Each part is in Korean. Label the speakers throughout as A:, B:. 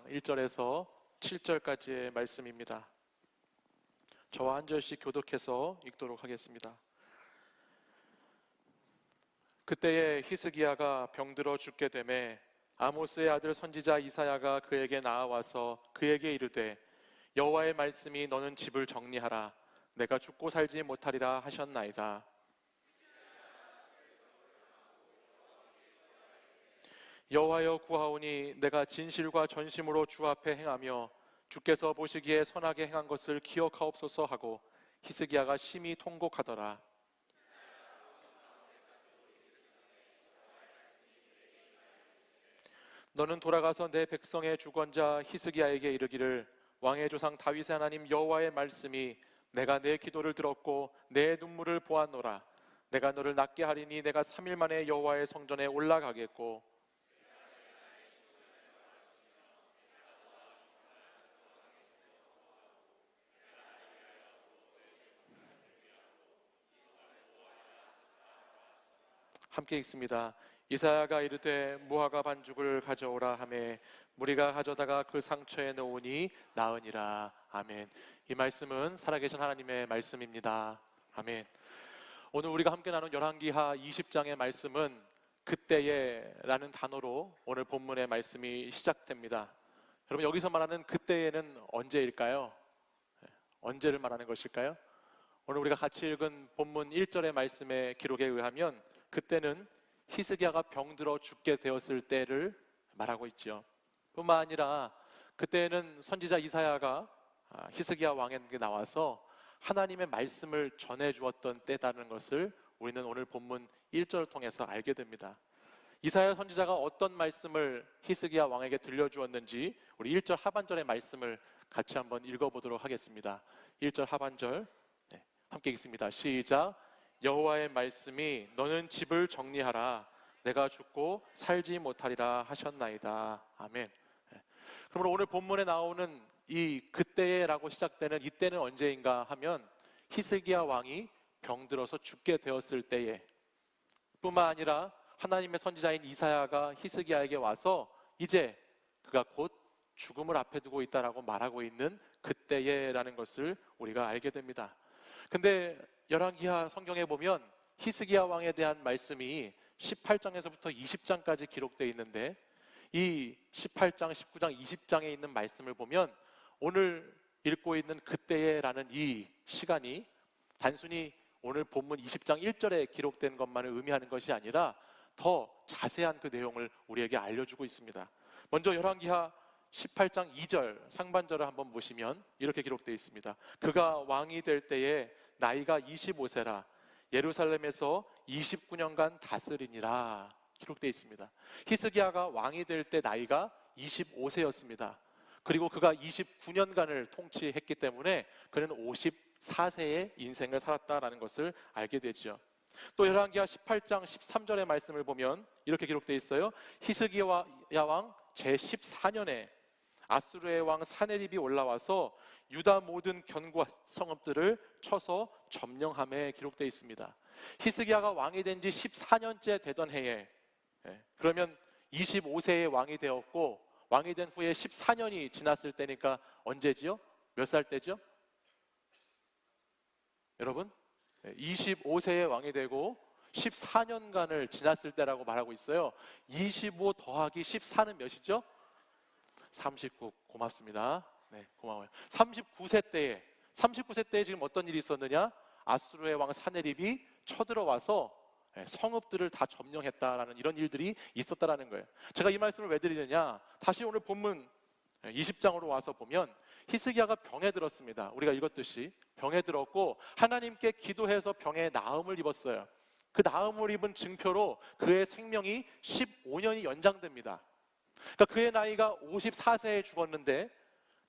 A: 1절에서 7절까지의 말씀입니다. 저와 한 절씩 교독해서 읽도록 하겠습니다. 그때에 히스기야가 병들어 죽게 되매 아모스의 아들 선지자 이사야가 그에게 나아와서 그에게 이르되 여호와의 말씀이 너는 집을 정리하라 내가 죽고 살지 못하리라 하셨나이다. 여호와여 구하오니 내가 진실과 전심으로 주 앞에 행하며 주께서 보시기에 선하게 행한 것을 기억하옵소서 하고 히스기야가 심히 통곡하더라. 너는 돌아가서 내 백성의 주권자 히스기야에게 이르기를 왕의 조상 다윗의 하나님 여호와의 말씀이 내가 내 기도를 들었고 내 눈물을 보았노라. 내가 너를 낫게 하리니 내가 3일 만에 여호와의 성전에 올라가겠고 함께 읽습니다. 이사야가 이르되 무화과 반죽을 가져오라 하매 무리가 가져다가 그 상처에 넣으니 나으니라. 아멘. 이 말씀은 살아계신 하나님의 말씀입니다. 아멘. 오늘 우리가 함께 나눈 열왕기하 20장의 말씀은 그때에 라는 단어로 오늘 본문의 말씀이 시작됩니다. 여러분, 여기서 말하는 그때에는 언제일까요? 언제를 말하는 것일까요? 오늘 우리가 같이 읽은 본문 1절의 말씀의 기록에 의하면 그때는 히스기야가 병들어 죽게 되었을 때를 말하고 있죠. 뿐만 아니라 그때는 선지자 이사야가 히스기야 왕에게 나와서 하나님의 말씀을 전해 주었던 때라는 것을 우리는 오늘 본문 1절을 통해서 알게 됩니다. 이사야 선지자가 어떤 말씀을 히스기야 왕에게 들려주었는지 우리 1절 하반절의 말씀을 같이 한번 읽어보도록 하겠습니다. 1절 하반절 함께 읽습니다. 시작. 여호와의 말씀이 너는 집을 정리하라 내가 죽고 살지 못하리라 하셨나이다. 아멘. 그러므로 오늘 본문에 나오는 이 그때라고 시작되는 이때는 언제인가 하면 히스기야 왕이 병들어서 죽게 되었을 때에 뿐만 아니라 하나님의 선지자인 이사야가 히스기야에게 와서 이제 그가 곧 죽음을 앞에 두고 있다라고 말하고 있는 그때에라는 것을 우리가 알게 됩니다. 근데 열왕기하 성경에 보면 히스기야 왕에 대한 말씀이 18장에서부터 20장까지 기록되어 있는데 이 18장, 19장, 20장에 있는 말씀을 보면 오늘 읽고 있는 그때에라는 이 시간이 단순히 오늘 본문 20장 1절에 기록된 것만을 의미하는 것이 아니라 더 자세한 그 내용을 우리에게 알려주고 있습니다. 먼저 열왕기하 18장 2절 상반절을 한번 보시면 이렇게 기록되어 있습니다. 그가 왕이 될 때에 나이가 25세라 예루살렘에서 29년간 다스리니라 기록되어 있습니다. 히스기야가 왕이 될 때 나이가 25세였습니다. 그리고 그가 29년간을 통치했기 때문에 그는 54세의 인생을 살았다라는 것을 알게 되죠. 또 열왕기하 18장 13절의 말씀을 보면 이렇게 기록되어 있어요. 히스기야 왕 제14년에 아수르의 왕 사네립이 올라와서 유다 모든 견고한 성읍들을 쳐서 점령함에 기록되어 있습니다. 히스기야가 왕이 된 지 14년째 되던 해에 그러면 25세의 왕이 되었고 왕이 된 후에 14년이 지났을 때니까 언제지요? 몇 살 때죠? 여러분 25세의 왕이 되고 14년간을 지났을 때라고 말하고 있어요. 25 더하기 14는 몇이죠? 39. 고맙습니다. 네, 고마워요. 39세 때에 지금 어떤 일이 있었느냐? 아수르의 왕 사네립이 쳐들어와서 성읍들을 다 점령했다라는 이런 일들이 있었다라는 거예요. 제가 이 말씀을 왜 드리느냐? 다시 오늘 본문 20장으로 와서 보면 히스기야가 병에 들었습니다. 우리가 읽었듯이 병에 들었고 하나님께 기도해서 병에 나음을 입었어요. 그 나음을 입은 증표로 그의 생명이 15년이 연장됩니다. 그러니까 그의 나이가 54세에 죽었는데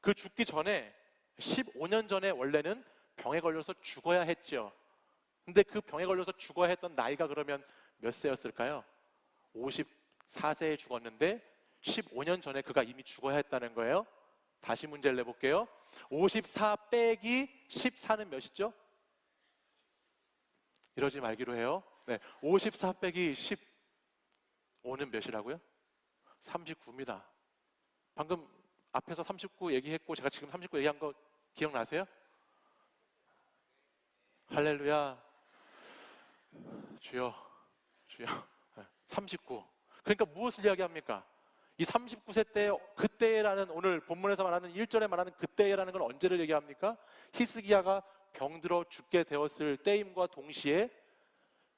A: 그 죽기 전에 15년 전에 원래는 병에 걸려서 죽어야 했죠. 근데 그 병에 걸려서 죽어야 했던 나이가 그러면 몇 세였을까요? 54세에 죽었는데 15년 전에 그가 이미 죽어야 했다는 거예요. 다시 문제를 내볼게요. 54 빼기 14는 몇이죠? 이러지 말기로 해요. 네, 54 빼기 15는 몇이라고요? 39입니다. 방금 앞에서 39 얘기했고 제가 지금 39 얘기한 거 기억나세요? 할렐루야. 주여, 주여. 39. 그러니까 무엇을 이야기합니까? 이 39세 때 그때라는, 오늘 본문에서 말하는 1절에 말하는 그때라는 건 언제를 얘기합니까? 히스기야가 병들어 죽게 되었을 때임과 동시에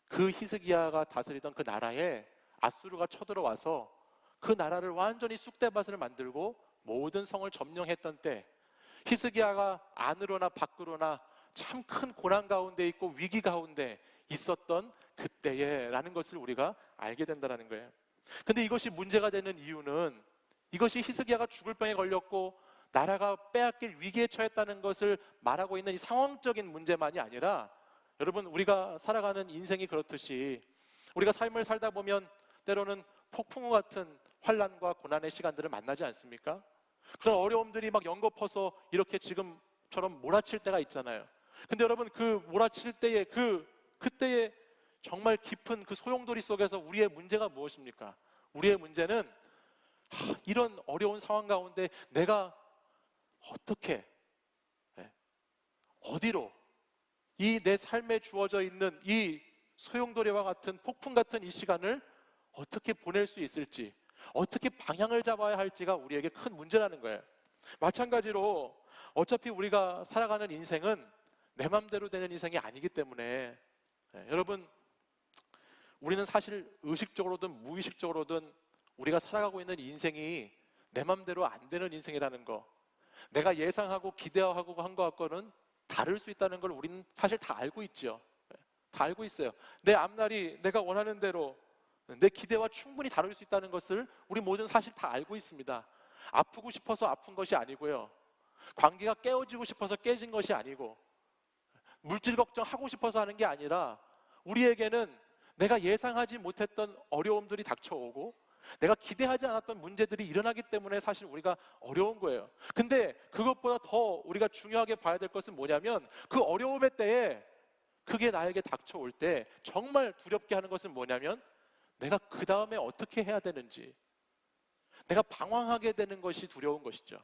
A: 그 히스기야가 다스리던 그 나라에 아수르가 쳐들어와서 그 나라를 완전히 쑥대밭을 만들고 모든 성을 점령했던 때, 히스기야가 안으로나 밖으로나 참 큰 고난 가운데 있고 위기 가운데 있었던 그때에라는 것을 우리가 알게 된다는 거예요. 근데 이것이 문제가 되는 이유는, 이것이 히스기야가 죽을 병에 걸렸고 나라가 빼앗길 위기에 처했다는 것을 말하고 있는 이 상황적인 문제만이 아니라, 여러분, 우리가 살아가는 인생이 그렇듯이 우리가 삶을 살다 보면 때로는 폭풍우 같은 환난과 고난의 시간들을 만나지 않습니까? 그런 어려움들이 막 연거퍼서 이렇게 지금처럼 몰아칠 때가 있잖아요. 근데 여러분, 그 몰아칠 때에 그때에 정말 깊은 그 소용돌이 속에서 우리의 문제가 무엇입니까? 우리의 문제는 이런 어려운 상황 가운데 내가 어떻게, 어디로, 이 내 삶에 주어져 있는 이 소용돌이와 같은 폭풍 같은 이 시간을 어떻게 보낼 수 있을지, 어떻게 방향을 잡아야 할지가 우리에게 큰 문제라는 거예요. 마찬가지로 어차피 우리가 살아가는 인생은 내 맘대로 되는 인생이 아니기 때문에, 여러분, 우리는 사실 의식적으로든 무의식적으로든 우리가 살아가고 있는 인생이 내 맘대로 안 되는 인생이라는 거, 내가 예상하고 기대하고 한 것과는 다를 수 있다는 걸 우리는 사실 다 알고 있죠. 다 알고 있어요. 내 앞날이 내가 원하는 대로 내 기대와 충분히 다를 수 있다는 것을 우리 모두는 사실 다 알고 있습니다. 아프고 싶어서 아픈 것이 아니고요, 관계가 깨어지고 싶어서 깨진 것이 아니고, 물질 걱정하고 싶어서 하는 게 아니라, 우리에게는 내가 예상하지 못했던 어려움들이 닥쳐오고 내가 기대하지 않았던 문제들이 일어나기 때문에 사실 우리가 어려운 거예요. 근데 그것보다 더 우리가 중요하게 봐야 될 것은 뭐냐면, 그 어려움의 때에 그게 나에게 닥쳐올 때 정말 두렵게 하는 것은 뭐냐면, 내가 그 다음에 어떻게 해야 되는지, 내가 방황하게 되는 것이 두려운 것이죠.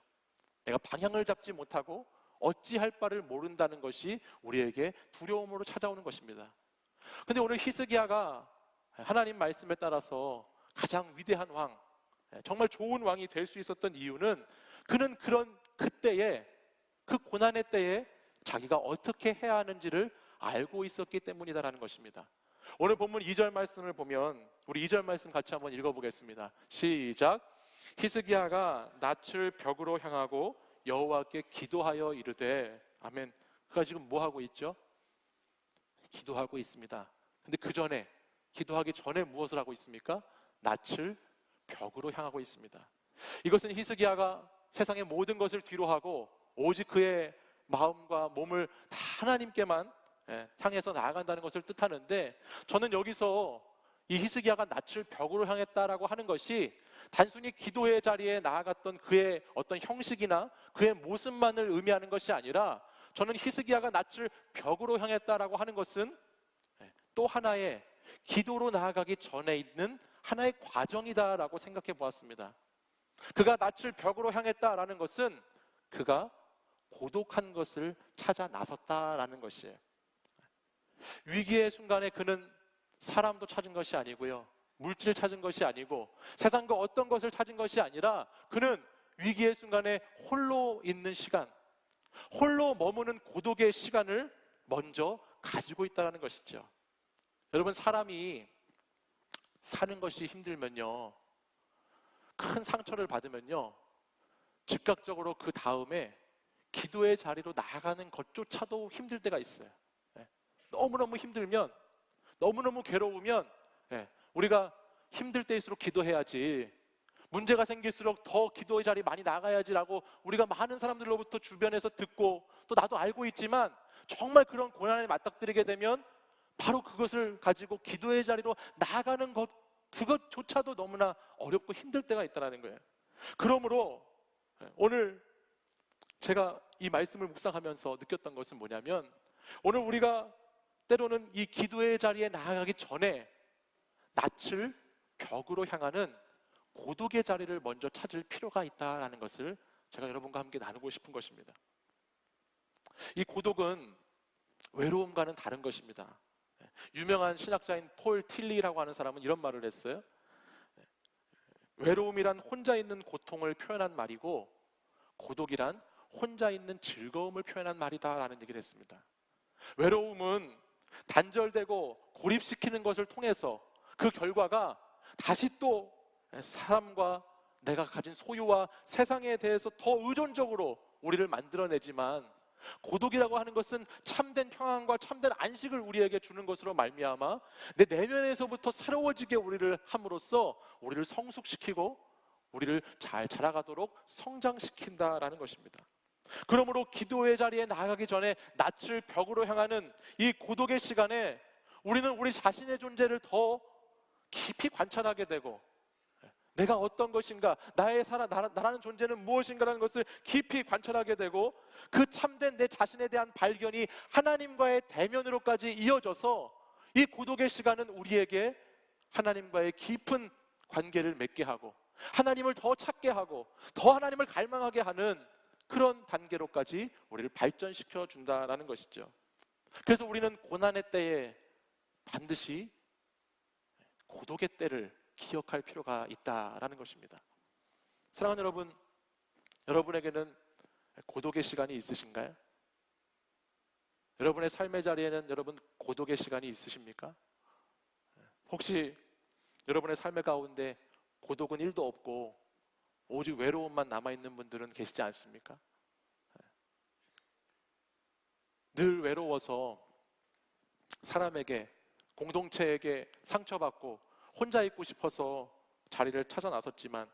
A: 내가 방향을 잡지 못하고 어찌할 바를 모른다는 것이 우리에게 두려움으로 찾아오는 것입니다. 근데 오늘 히스기야가 하나님 말씀에 따라서 가장 위대한 왕, 정말 좋은 왕이 될 수 있었던 이유는, 그는 그런 그때에, 그 고난의 때에 자기가 어떻게 해야 하는지를 알고 있었기 때문이다라는 것입니다. 오늘 본문 2절 말씀을 보면, 우리 2절 말씀 같이 한번 읽어보겠습니다. 시작. 히스기야가 낯을 벽으로 향하고 여호와께 기도하여 이르되. 아멘. 그가 지금 뭐 하고 있죠? 기도하고 있습니다. 근데 그 전에, 기도하기 전에 무엇을 하고 있습니까? 낯을 벽으로 향하고 있습니다. 이것은 히스기야가 세상의 모든 것을 뒤로하고 오직 그의 마음과 몸을 다 하나님께만 향해서 나아간다는 것을 뜻하는데, 저는 여기서 이 히스기야가 낯을 벽으로 향했다라고 하는 것이 단순히 기도의 자리에 나아갔던 그의 어떤 형식이나 그의 모습만을 의미하는 것이 아니라, 저는 히스기야가 낯을 벽으로 향했다라고 하는 것은 또 하나의 기도로 나아가기 전에 있는 하나의 과정이다라고 생각해 보았습니다. 그가 낯을 벽으로 향했다라는 것은 그가 고독한 것을 찾아 나섰다라는 것이에요. 위기의 순간에 그는 사람도 찾은 것이 아니고요, 물질 찾은 것이 아니고, 세상과 어떤 것을 찾은 것이 아니라, 그는 위기의 순간에 홀로 있는 시간, 홀로 머무는 고독의 시간을 먼저 가지고 있다는 것이죠. 여러분, 사람이 사는 것이 힘들면요, 큰 상처를 받으면요, 즉각적으로 그 다음에 기도의 자리로 나아가는 것조차도 힘들 때가 있어요. 너무너무 힘들면, 너무너무 괴로우면 우리가 힘들 때일수록 기도해야지, 문제가 생길수록 더 기도의 자리 많이 나가야지라고 우리가 많은 사람들로부터 주변에서 듣고, 또 나도 알고 있지만, 정말 그런 고난에 맞닥뜨리게 되면 바로 그것을 가지고 기도의 자리로 나아가는 것, 그것조차도 너무나 어렵고 힘들 때가 있다는 거예요. 그러므로 오늘 제가 이 말씀을 묵상하면서 느꼈던 것은 뭐냐면, 오늘 우리가 때로는 이 기도의 자리에 나아가기 전에 낯을 벽으로 향하는 고독의 자리를 먼저 찾을 필요가 있다는 것을 제가 여러분과 함께 나누고 싶은 것입니다. 이 고독은 외로움과는 다른 것입니다. 유명한 신학자인 폴 틸리라고 하는 사람은 이런 말을 했어요. 외로움이란 혼자 있는 고통을 표현한 말이고 고독이란 혼자 있는 즐거움을 표현한 말이다라는 얘기를 했습니다. 외로움은 단절되고 고립시키는 것을 통해서 그 결과가 다시 또 사람과 내가 가진 소유와 세상에 대해서 더 의존적으로 우리를 만들어내지만, 고독이라고 하는 것은 참된 평안과 참된 안식을 우리에게 주는 것으로 말미암아 내 내면에서부터 새로워지게 우리를 함으로써 우리를 성숙시키고 우리를 잘 자라가도록 성장시킨다라는 것입니다. 그러므로 기도의 자리에 나아가기 전에 낯을 벽으로 향하는 이 고독의 시간에 우리는 우리 자신의 존재를 더 깊이 관찰하게 되고, 내가 어떤 것인가, 나라는 존재는 무엇인가라는 것을 깊이 관찰하게 되고, 그 참된 내 자신에 대한 발견이 하나님과의 대면으로까지 이어져서 이 고독의 시간은 우리에게 하나님과의 깊은 관계를 맺게 하고 하나님을 더 찾게 하고 더 하나님을 갈망하게 하는 그런 단계로까지 우리를 발전시켜 준다라는 것이죠. 그래서 우리는 고난의 때에 반드시 고독의 때를 기억할 필요가 있다라는 것입니다. 사랑하는 여러분, 여러분에게는 고독의 시간이 있으신가요? 여러분의 삶의 자리에는 여러분 고독의 시간이 있으십니까? 혹시 여러분의 삶의 가운데 고독은 1도 없고 오직 외로움만 남아있는 분들은 계시지 않습니까? 늘 외로워서 사람에게, 공동체에게 상처받고 혼자 있고 싶어서 자리를 찾아 나섰지만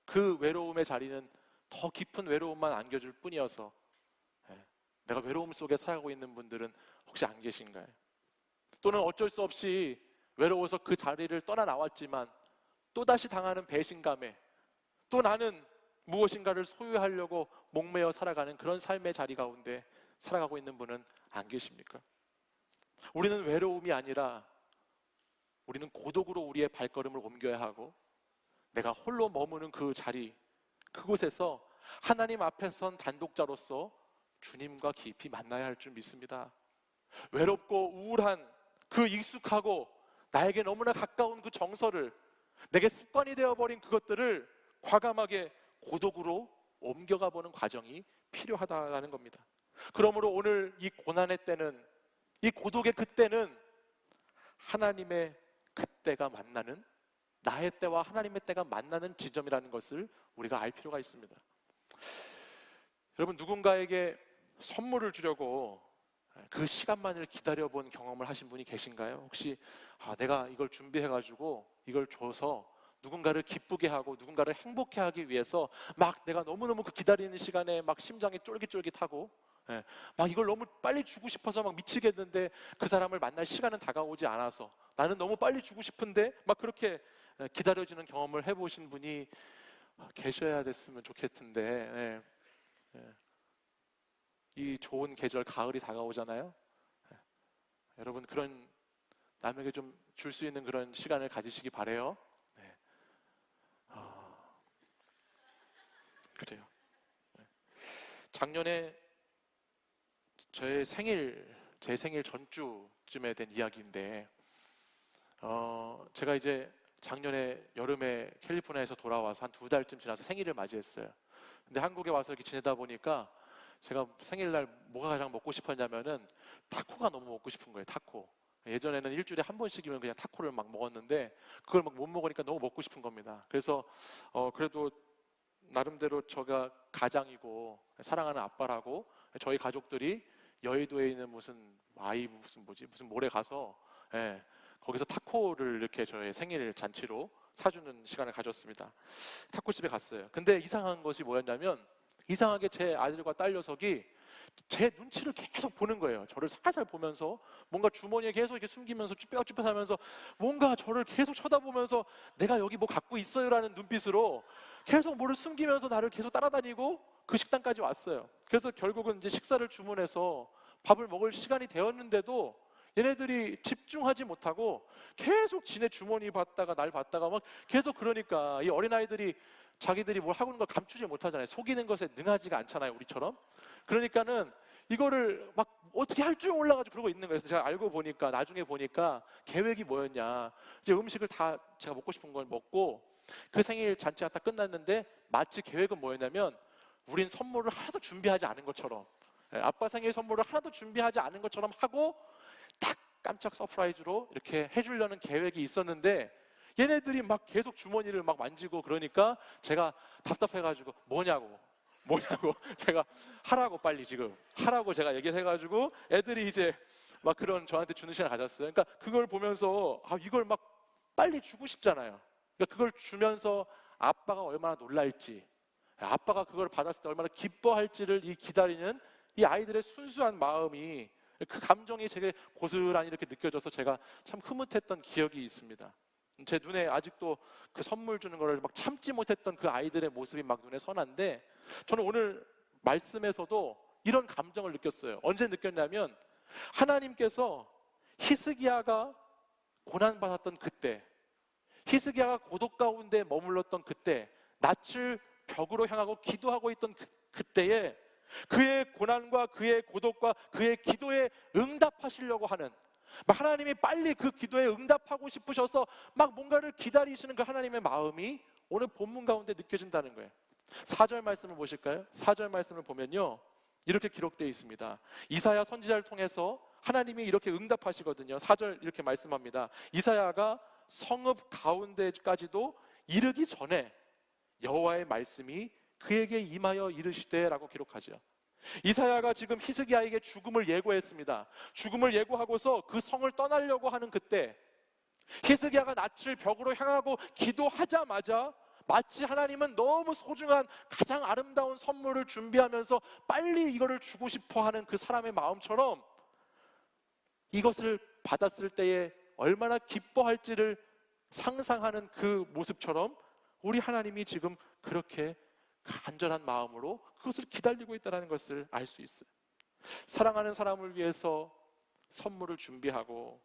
A: 그 외로움의 자리는 더 깊은 외로움만 안겨줄 뿐이어서 내가 외로움 속에 살아가고 있는 분들은 혹시 안 계신가요? 또는 어쩔 수 없이 외로워서 그 자리를 떠나 나왔지만 또다시 당하는 배신감에 또 나는 무엇인가를 소유하려고 목매어 살아가는 그런 삶의 자리 가운데 살아가고 있는 분은 안 계십니까? 우리는 외로움이 아니라 우리는 고독으로 우리의 발걸음을 옮겨야 하고, 내가 홀로 머무는 그 자리, 그곳에서 하나님 앞에 선 단독자로서 주님과 깊이 만나야 할 줄 믿습니다. 외롭고 우울한 그 익숙하고 나에게 너무나 가까운 그 정서를, 내게 습관이 되어버린 그것들을 과감하게 고독으로 옮겨가 보는 과정이 필요하다라는 겁니다. 그러므로 오늘 이 고난의 때는, 이 고독의 그때는 하나님의 그때가 만나는, 나의 때와 하나님의 때가 만나는 지점이라는 것을 우리가 알 필요가 있습니다. 여러분, 누군가에게 선물을 주려고 그 시간만을 기다려본 경험을 하신 분이 계신가요? 혹시 내가 이걸 준비해가지고 이걸 줘서 누군가를 기쁘게 하고 누군가를 행복해 하기 위해서 막 내가 너무너무 그 기다리는 시간에 막 심장이 쫄깃쫄깃하고 막 이걸 너무 빨리 주고 싶어서 막 미치겠는데 그 사람을 만날 시간은 다가오지 않아서 나는 너무 빨리 주고 싶은데 막 그렇게 기다려지는 경험을 해보신 분이 계셔야 됐으면 좋겠는데, 이 좋은 계절 가을이 다가오잖아요. 여러분, 그런 남에게 좀 줄 수 있는 그런 시간을 가지시기 바래요. 그래요. 작년에 제 생일 전주쯤에 된 이야기인데, 제가 이제 작년에 여름에 캘리포니아에서 돌아와서 한 2달쯤 지나서 생일을 맞이했어요. 근데 한국에 와서 이렇게 지내다 보니까 제가 생일날 뭐가 가장 먹고 싶었냐면은 타코가 너무 먹고 싶은 거예요. 타코. 예전에는 일주일에 한 번씩이면 그냥 타코를 막 먹었는데 그걸 막 못 먹으니까 너무 먹고 싶은 겁니다. 그래서 그래도 나름대로 제가 가장이고 사랑하는 아빠라고 저희 가족들이 여의도에 있는 무슨 몰에 가서 거기서 타코를 이렇게 저의 생일 잔치로 사주는 시간을 가졌습니다. 타코집에 갔어요. 근데 이상한 것이 뭐였냐면, 이상하게 제 아들과 딸 녀석이 제 눈치를 계속 보는 거예요. 저를 살살 보면서 뭔가 주머니에 계속 이렇게 숨기면서 쭈뼛쭈뼛 하면서 뭔가 저를 계속 쳐다보면서 내가 여기 뭐 갖고 있어요라는 눈빛으로 계속 뭐를 숨기면서 나를 계속 따라다니고 그 식당까지 왔어요. 그래서 결국은 이제 식사를 주문해서 밥을 먹을 시간이 되었는데도 얘네들이 집중하지 못하고 계속 지네 주머니 봤다가 날 봤다가 막 계속 그러니까 이 어린아이들이 자기들이 뭘 하고 있는 걸 감추지 못하잖아요. 속이는 것에 능하지가 않잖아요, 우리처럼. 그러니까는 이거를 막 어떻게 할 줄 몰라가지고 그러고 있는 거예요. 그래서 제가 알고 보니까, 나중에 보니까 계획이 뭐였냐, 이제 음식을 다 제가 먹고 싶은 걸 먹고 그 생일 잔치가 딱 끝났는데 마치 계획은 뭐였냐면 우린 선물을 하나도 준비하지 않은 것처럼, 아빠 생일 선물을 하나도 준비하지 않은 것처럼 하고 딱 깜짝 서프라이즈로 이렇게 해주려는 계획이 있었는데 얘네들이 막 계속 주머니를 막 만지고 그러니까 제가 답답해가지고 뭐냐고 제가 하라고, 빨리 지금 하라고 제가 얘기를 해가지고 애들이 이제 막 그런 저한테 주는 시간을 가졌어요. 그러니까 그걸 보면서 이걸 막 빨리 주고 싶잖아요. 그러니까 그걸 주면서 아빠가 얼마나 놀랄지, 아빠가 그걸 받았을 때 얼마나 기뻐할지를 이 기다리는 이 아이들의 순수한 마음이, 그 감정이 제게 고스란히 이렇게 느껴져서 제가 참 흐뭇했던 기억이 있습니다. 제 눈에 아직도 그 선물 주는 거를 막 참지 못했던 그 아이들의 모습이 막 눈에 선한데, 저는 오늘 말씀에서도 이런 감정을 느꼈어요. 언제 느꼈냐면 하나님께서 히스기야가 고난받았던 그때, 히스기야가 고독 가운데 머물렀던 그때, 낯을 벽으로 향하고 기도하고 있던 그때에 그의 고난과 그의 고독과 그의 기도에 응답하시려고 하는, 하나님이 빨리 그 기도에 응답하고 싶으셔서 막 뭔가를 기다리시는 그 하나님의 마음이 오늘 본문 가운데 느껴진다는 거예요. 4절 말씀을 보실까요? 4절 말씀을 보면요, 이렇게 기록되어 있습니다. 이사야 선지자를 통해서 하나님이 이렇게 응답하시거든요. 4절 이렇게 말씀합니다. 이사야가 성읍 가운데까지도 이르기 전에 여호와의 말씀이 그에게 임하여 이르시되 라고 기록하죠. 이사야가 지금 히스기야에게 죽음을 예고했습니다. 죽음을 예고하고서 그 성을 떠나려고 하는 그때 히스기야가 낯을 벽으로 향하고 기도하자마자 마치 하나님은 너무 소중한 가장 아름다운 선물을 준비하면서 빨리 이거를 주고 싶어 하는 그 사람의 마음처럼, 이것을 받았을 때에 얼마나 기뻐할지를 상상하는 그 모습처럼 우리 하나님이 지금 그렇게 간절한 마음으로 그것을 기다리고 있다는 것을 알 수 있어요. 사랑하는 사람을 위해서 선물을 준비하고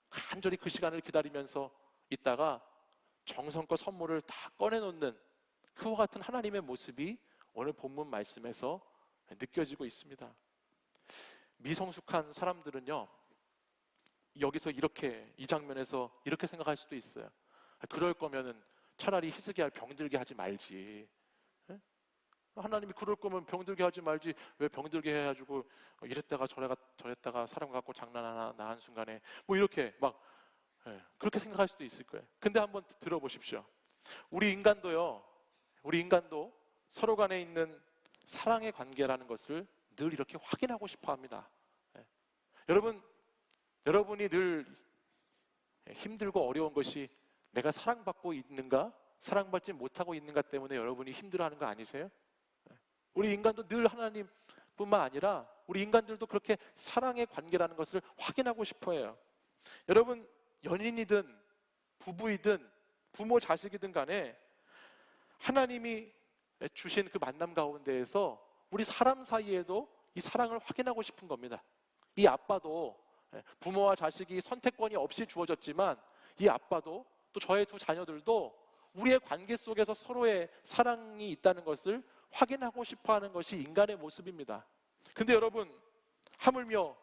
A: 간절히 그 시간을 기다리면서 있다가 정성껏 선물을 다 꺼내놓는 그와 같은 하나님의 모습이 오늘 본문 말씀에서 느껴지고 있습니다. 미성숙한 사람들은요, 여기서 이렇게, 이 장면에서 이렇게 생각할 수도 있어요. 그럴 거면은 차라리 히스기야를 병들게 하지 말지. 하나님이 그럴 거면 병들게 하지 말지 왜 병들게 해가지고 이랬다가 저랬다가 사람 갖고 장난하나, 나 한순간에 뭐 이렇게 막 그렇게 생각할 수도 있을 거예요. 근데 한번 들어보십시오. 우리 인간도 서로 간에 있는 사랑의 관계라는 것을 늘 이렇게 확인하고 싶어 합니다. 여러분이 늘 힘들고 어려운 것이 내가 사랑받고 있는가, 사랑받지 못하고 있는가 때문에 여러분이 힘들어하는 거 아니세요? 우리 인간도 늘 하나님뿐만 아니라 우리 인간들도 그렇게 사랑의 관계라는 것을 확인하고 싶어 해요. 여러분, 연인이든 부부이든 부모 자식이든 간에 하나님이 주신 그 만남 가운데에서 우리 사람 사이에도 이 사랑을 확인하고 싶은 겁니다. 이 아빠도, 부모와 자식이 선택권이 없이 주어졌지만 이 아빠도 또 저의 두 자녀들도 우리의 관계 속에서 서로의 사랑이 있다는 것을 확인하고 싶어하는 것이 인간의 모습입니다. 근데 여러분, 하물며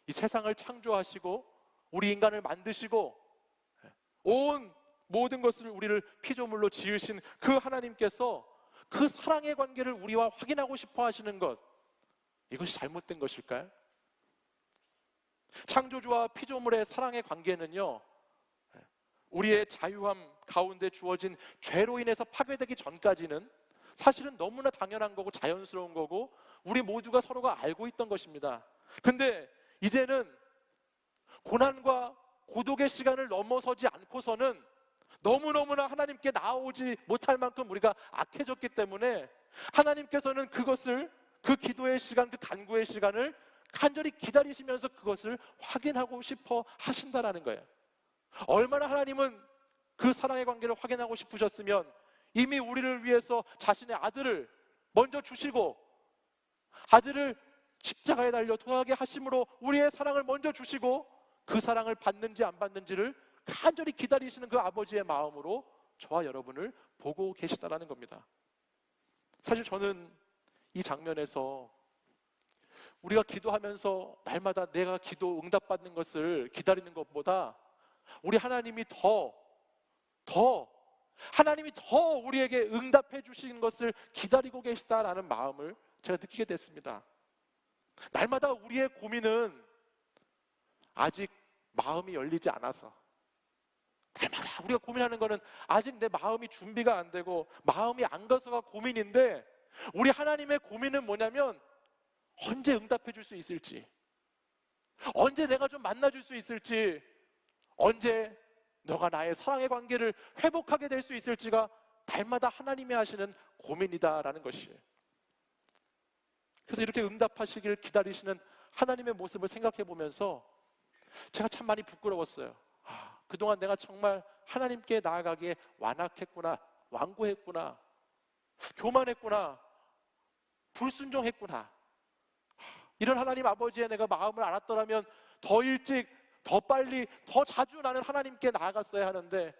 A: 이 세상을 창조하시고 우리 인간을 만드시고 온 모든 것을 우리를 피조물로 지으신 그 하나님께서 그 사랑의 관계를 우리와 확인하고 싶어 하시는 것, 이것이 잘못된 것일까요? 창조주와 피조물의 사랑의 관계는요, 우리의 자유함 가운데 주어진 죄로 인해서 파괴되기 전까지는 사실은 너무나 당연한 거고 자연스러운 거고 우리 모두가 서로가 알고 있던 것입니다. 근데 이제는 고난과 고독의 시간을 넘어서지 않고서는 너무너무나 하나님께 나아오지 못할 만큼 우리가 악해졌기 때문에 하나님께서는 그것을, 그 기도의 시간, 그 간구의 시간을 간절히 기다리시면서 그것을 확인하고 싶어 하신다라는 거예요. 얼마나 하나님은 그 사랑의 관계를 확인하고 싶으셨으면 이미 우리를 위해서 자신의 아들을 먼저 주시고 아들을 십자가에 달려 돌아가게 하심으로 우리의 사랑을 먼저 주시고 그 사랑을 받는지 안 받는지를 간절히 기다리시는 그 아버지의 마음으로 저와 여러분을 보고 계시다라는 겁니다. 사실 저는 이 장면에서 우리가 기도하면서 날마다 내가 기도 응답받는 것을 기다리는 것보다 우리 하나님이 하나님이 더 우리에게 응답해 주시는 것을 기다리고 계시다라는 마음을 제가 느끼게 됐습니다. 날마다 우리의 고민은 아직 마음이 열리지 않아서, 날마다 우리가 고민하는 것은 아직 내 마음이 준비가 안 되고 마음이 안 가서가 고민인데, 우리 하나님의 고민은 뭐냐면 언제 응답해 줄 수 있을지, 언제 내가 좀 만나줄 수 있을지, 언제 너가 나의 사랑의 관계를 회복하게 될 수 있을지가 날마다 하나님이 하시는 고민이다라는 것이에요. 그래서 이렇게 응답하시길 기다리시는 하나님의 모습을 생각해 보면서 제가 참 많이 부끄러웠어요. 그동안 내가 정말 하나님께 나아가기에 완악했구나, 완고했구나, 교만했구나, 불순종했구나. 이런 하나님 아버지의 내가 마음을 알았더라면 더 일찍, 더 빨리, 더 자주 나는 하나님께 나아갔어야 하는데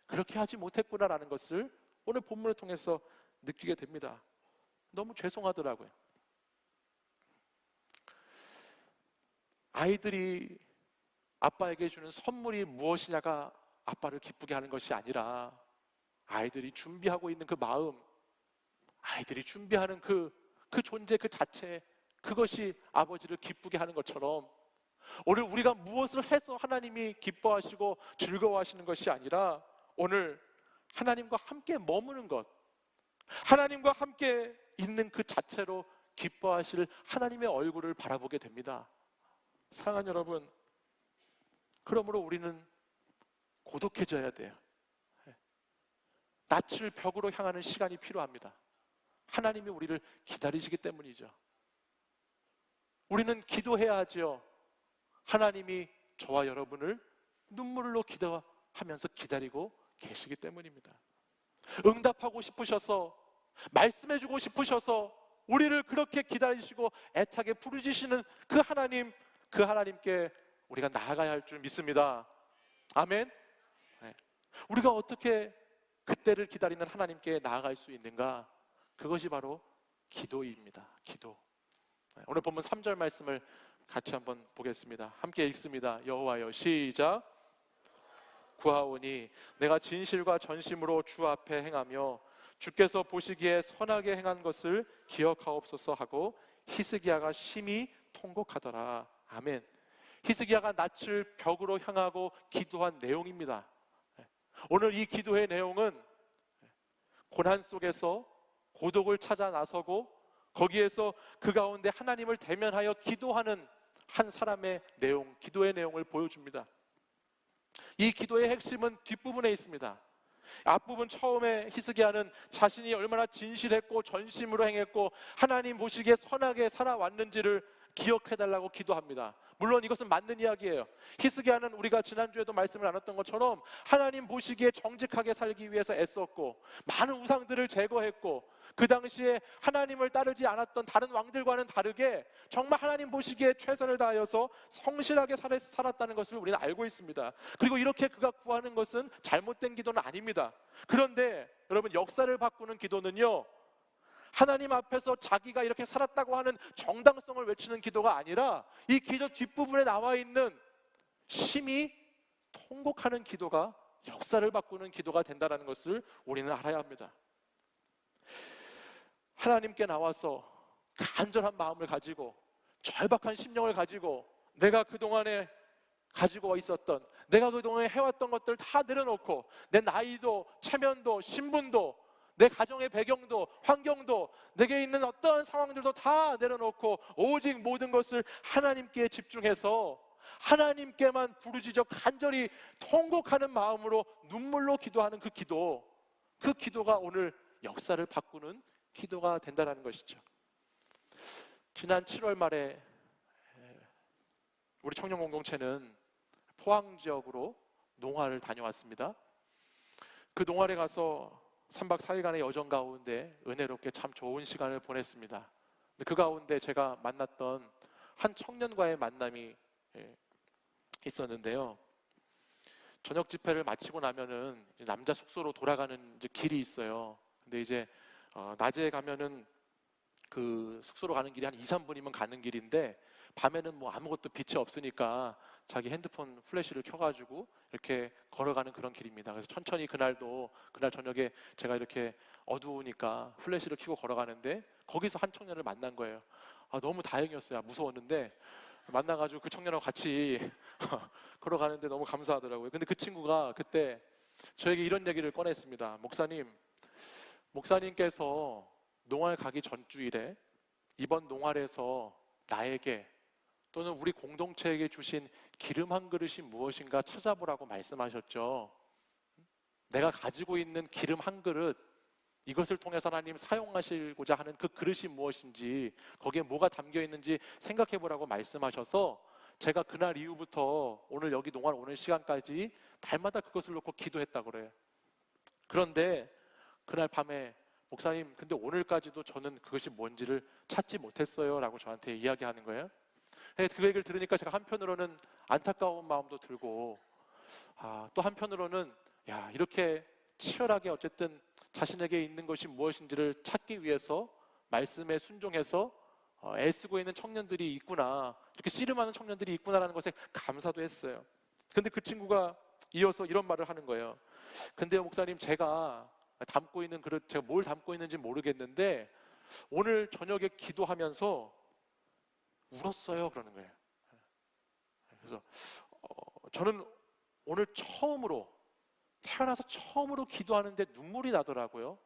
A: 그렇게 하지 못했구나라는 것을 오늘 본문을 통해서 느끼게 됩니다. 너무 죄송하더라고요. 아이들이 아빠에게 주는 선물이 무엇이냐가 아빠를 기쁘게 하는 것이 아니라 아이들이 준비하고 있는 그 마음, 아이들이 준비하는 그 존재 그 자체, 그것이 아버지를 기쁘게 하는 것처럼 오늘 우리가 무엇을 해서 하나님이 기뻐하시고 즐거워하시는 것이 아니라 오늘 하나님과 함께 머무는 것, 하나님과 함께 있는 그 자체로 기뻐하실 하나님의 얼굴을 바라보게 됩니다. 사랑하는 여러분, 그러므로 우리는 고독해져야 돼요. 낯을 벽으로 향하는 시간이 필요합니다. 하나님이 우리를 기다리시기 때문이죠. 우리는 기도해야 하지요. 하나님이 저와 여러분을 눈물로 기도하면서 기다리고 계시기 때문입니다. 응답하고 싶으셔서, 말씀해주고 싶으셔서 우리를 그렇게 기다리시고 애타게 부르짖으시는 그 하나님, 그 하나님께 우리가 나아가야 할 줄 믿습니다. 아멘. 네. 우리가 어떻게 그때를 기다리는 하나님께 나아갈 수 있는가? 그것이 바로 기도입니다. 기도. 오늘 본문 3절 말씀을 같이 한번 보겠습니다. 함께 읽습니다. 여호와여, 시작. 구하오니 내가 진실과 전심으로 주 앞에 행하며 주께서 보시기에 선하게 행한 것을 기억하옵소서 하고 히스기야가 심히 통곡하더라. 아멘. 히스기야가 낯을 벽으로 향하고 기도한 내용입니다. 오늘 이 기도의 내용은 고난 속에서 고독을 찾아 나서고 거기에서 그 가운데 하나님을 대면하여 기도하는 한 사람의 내용, 기도의 내용을 보여줍니다. 이 기도의 핵심은 뒷부분에 있습니다. 앞부분 처음에 히스기야는 자신이 얼마나 진실했고 전심으로 행했고 하나님 보시기에 선하게 살아왔는지를 기억해달라고 기도합니다. 물론 이것은 맞는 이야기예요. 히스기야는 우리가 지난주에도 말씀을 나눴던 것처럼 하나님 보시기에 정직하게 살기 위해서 애썼고 많은 우상들을 제거했고 그 당시에 하나님을 따르지 않았던 다른 왕들과는 다르게 정말 하나님 보시기에 최선을 다하여서 성실하게 살았다는 것을 우리는 알고 있습니다. 그리고 이렇게 그가 구하는 것은 잘못된 기도는 아닙니다. 그런데 여러분, 역사를 바꾸는 기도는요, 하나님 앞에서 자기가 이렇게 살았다고 하는 정당성을 외치는 기도가 아니라 이 기도 뒷부분에 나와 있는 심히 통곡하는 기도가 역사를 바꾸는 기도가 된다는 것을 우리는 알아야 합니다. 하나님께 나와서 간절한 마음을 가지고 절박한 심령을 가지고 내가 그동안에 가지고 있었던, 내가 그동안에 해왔던 것들 다 내려놓고 내 나이도 체면도 신분도 내 가정의 배경도 환경도 내게 있는 어떠한 상황들도 다 내려놓고 오직 모든 것을 하나님께 집중해서 하나님께만 부르짖어 간절히 통곡하는 마음으로 눈물로 기도하는 그 기도가 오늘 역사를 바꾸는 기도가 된다는 것이죠. 지난 7월 말에 우리 청년 공동체는 포항 지역으로 농활을 다녀왔습니다. 그 농활에 가서 3박 4일간의 여정 가운데 은혜롭게 참 좋은 시간을 보냈습니다. 그 가운데 제가 만났던 한 청년과의 만남이 있었는데요. 저녁 집회를 마치고 나면은 이제 남자 숙소로 돌아가는 이제 길이 있어요. 근데 이제 낮에 가면은 그 숙소로 가는 길이 한 2, 3분이면 가는 길인데, 밤에는 뭐 아무것도 빛이 없으니까 자기 핸드폰 플래시를 켜가지고 이렇게 걸어가는 그런 길입니다. 그래서 천천히 그날 저녁에 제가 이렇게 어두우니까 플래시를 켜고 걸어가는데, 거기서 한 청년을 만난 거예요. 너무 다행이었어요. 무서웠는데 만나가지고 그 청년하고 같이 걸어가는데 너무 감사하더라고요. 근데 그 친구가 그때 저에게 이런 얘기를 꺼냈습니다. 목사님께서 농활 가기 전주일에 이번 농활에서 나에게 또는 우리 공동체에게 주신 기름 한 그릇이 무엇인가 찾아보라고 말씀하셨죠. 내가 가지고 있는 기름 한 그릇, 이것을 통해서 하나님 사용하시고자 하는 그 그릇이 무엇인지, 거기에 뭐가 담겨 있는지 생각해 보라고 말씀하셔서, 제가 그날 이후부터 오늘 여기 농활 오는 시간까지 날마다 그것을 놓고 기도했다고 그래요. 그런데 그날 밤에 목사님, 근데 오늘까지도 저는 그것이 뭔지를 찾지 못했어요 라고 저한테 이야기하는 거예요. 그 얘기를 들으니까 제가 한편으로는 안타까운 마음도 들고, 또 한편으로는 이렇게 치열하게 어쨌든 자신에게 있는 것이 무엇인지를 찾기 위해서 말씀에 순종해서 애쓰고 있는 청년들이 있구나, 이렇게 씨름하는 청년들이 있구나라는 것에 감사도 했어요. 근데 그 친구가 이어서 이런 말을 하는 거예요. 근데 목사님, 제가 담고 있는 그릇, 제가 뭘 담고 있는지 모르겠는데 오늘 저녁에 기도하면서 울었어요 그러는 거예요. 그래서 저는 오늘 태어나서 처음으로 기도하는데 눈물이 나더라고요.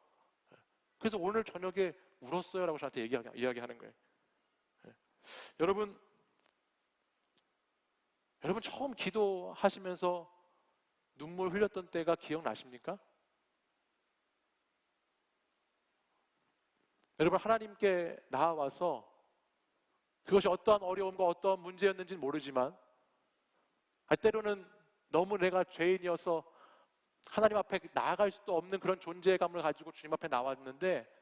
A: 그래서 오늘 저녁에 울었어요 라고 저한테 이야기하는 거예요. 여러분 처음 기도하시면서 눈물 흘렸던 때가 기억나십니까? 여러분, 하나님께 나아와서 그것이 어떠한 어려움과 어떠한 문제였는지는 모르지만, 때로는 너무 내가 죄인이어서 하나님 앞에 나아갈 수도 없는 그런 존재감을 가지고 주님 앞에 나왔는데,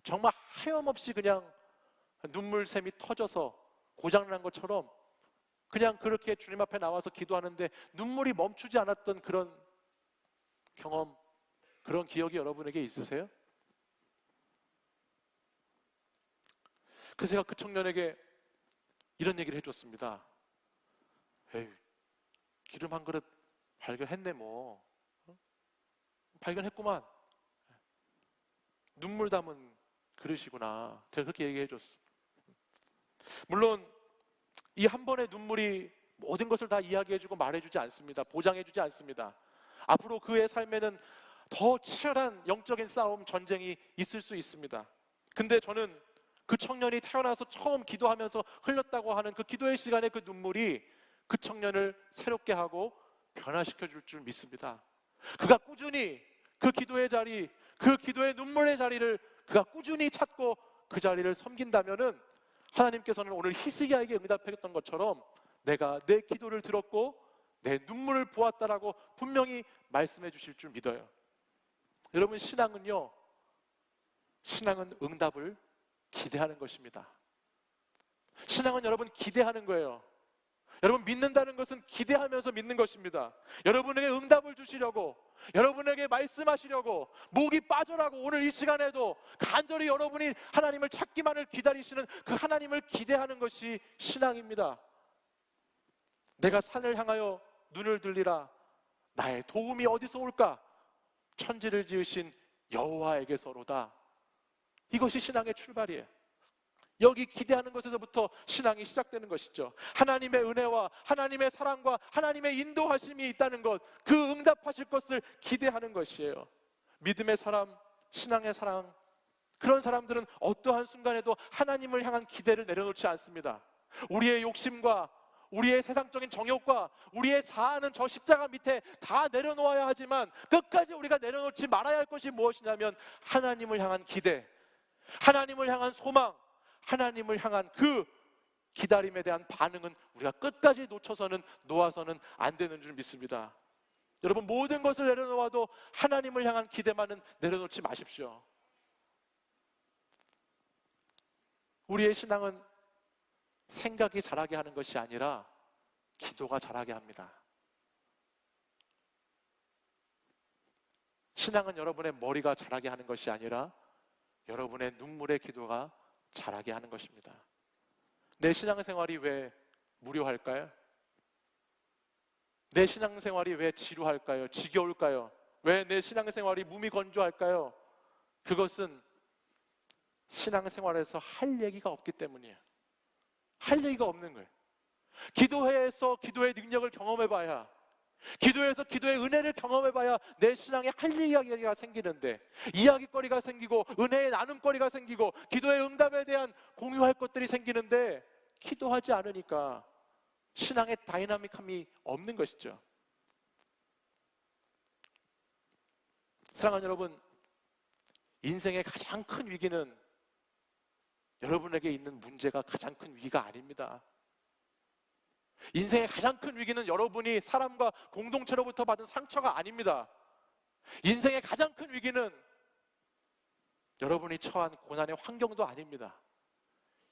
A: 정말 하염없이 그냥 눈물샘이 터져서 고장난 것처럼 그냥 그렇게 주님 앞에 나와서 기도하는데 눈물이 멈추지 않았던 그런 경험, 그런 기억이 여러분에게 있으세요? 그래서 제가 그 청년에게 이런 얘기를 해줬습니다. 에이, 기름 한 그릇 발견했네 뭐. 발견했구만. 눈물 담은 그릇이구나. 제가 그렇게 얘기해줬어. 물론 이 한 번의 눈물이 모든 것을 다 이야기해주고 말해주지 않습니다. 보장해주지 않습니다. 앞으로 그의 삶에는 더 치열한 영적인 싸움, 전쟁이 있을 수 있습니다. 근데 저는 그 청년이 태어나서 처음 기도하면서 흘렸다고 하는 그 기도의 시간에 그 눈물이 그 청년을 새롭게 하고 변화시켜 줄 줄 믿습니다. 그가 꾸준히 그 기도의 자리, 그 기도의 눈물의 자리를 그가 꾸준히 찾고 그 자리를 섬긴다면은 하나님께서는 오늘 히스기야에게 응답했던 것처럼 내가 내 기도를 들었고 내 눈물을 보았다라고 분명히 말씀해 주실 줄 믿어요. 여러분, 신앙은 응답을 기대하는 것입니다. 신앙은 여러분 기대하는 거예요. 여러분, 믿는다는 것은 기대하면서 믿는 것입니다. 여러분에게 응답을 주시려고, 여러분에게 말씀하시려고, 목이 빠져라고 오늘 이 시간에도 간절히 여러분이 하나님을 찾기만을 기다리시는 그 하나님을 기대하는 것이 신앙입니다. 내가 산을 향하여 눈을 들리라. 나의 도움이 어디서 올까? 천지를 지으신 여호와에게서로다. 이것이 신앙의 출발이에요. 여기 기대하는 것에서부터 신앙이 시작되는 것이죠. 하나님의 은혜와 하나님의 사랑과 하나님의 인도하심이 있다는 것, 그 응답하실 것을 기대하는 것이에요. 믿음의 사람, 신앙의 사람, 그런 사람들은 어떠한 순간에도 하나님을 향한 기대를 내려놓지 않습니다. 우리의 욕심과 우리의 세상적인 정욕과 우리의 자아는 저 십자가 밑에 다 내려놓아야 하지만 끝까지 우리가 내려놓지 말아야 할 것이 무엇이냐면 하나님을 향한 기대, 하나님을 향한 소망, 하나님을 향한 그 기다림에 대한 반응은 우리가 끝까지 놓아서는 안 되는 줄 믿습니다. 여러분, 모든 것을 내려놓아도 하나님을 향한 기대만은 내려놓지 마십시오. 우리의 신앙은 생각이 자라게 하는 것이 아니라 기도가 자라게 합니다. 신앙은 여러분의 머리가 자라게 하는 것이 아니라 여러분의 눈물의 기도가 자라게 하는 것입니다. 내 신앙생활이 왜 무료할까요? 내 신앙생활이 왜 지루할까요? 지겨울까요? 왜 내 신앙생활이 무미건조할까요? 그것은 신앙생활에서 할 얘기가 없기 때문이에요. 할 얘기가 없는 거예요. 기도회에서 기도의 능력을 경험해봐야, 기도에서 기도의 은혜를 경험해봐야 내 신앙에 할 이야기가 생기는데, 이야기거리가 생기고 은혜의 나눔거리가 생기고 기도의 응답에 대한 공유할 것들이 생기는데 기도하지 않으니까 신앙의 다이나믹함이 없는 것이죠. 사랑하는 여러분, 인생의 가장 큰 위기는 여러분에게 있는 문제가 가장 큰 위기가 아닙니다. 인생의 가장 큰 위기는 여러분이 사람과 공동체로부터 받은 상처가 아닙니다. 인생의 가장 큰 위기는 여러분이 처한 고난의 환경도 아닙니다.